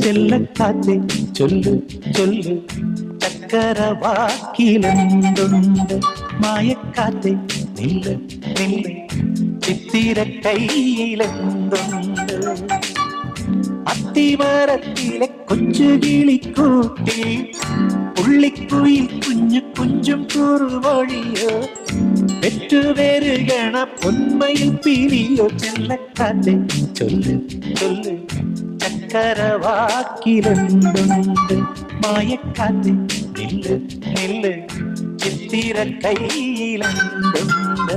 ചെല്ലക്കാറ്റെ ചൊല്ലു ചൊല്ലു ചക്കരവാക്കിലെന്തുണ്ട് മായക്കാറ്റെ നില്ല് നില്ല് ചിത്തിര കയ്യിലെന്തുണ്ട് അത്തിമരത്തിലെ കൊച്ചു കിളിക്കൂട്ടി പുള്ളിക്കുയിൽ കുഞ്ഞു കുഞ്ചും കുറുവഴിയോ പെറ്റുവരുകണ പൊന്മയിൽ പിരിയോ ചെല്ലക്കാറ്റെ ചൊല്ലു ചൊല്ലു ചക്കരവാക്കിലെന്തുണ്ട് മായക്കാറ്റെ നില്ല് നില്ല് ചിത്തിര കയ്യിലെന്തുണ്ട്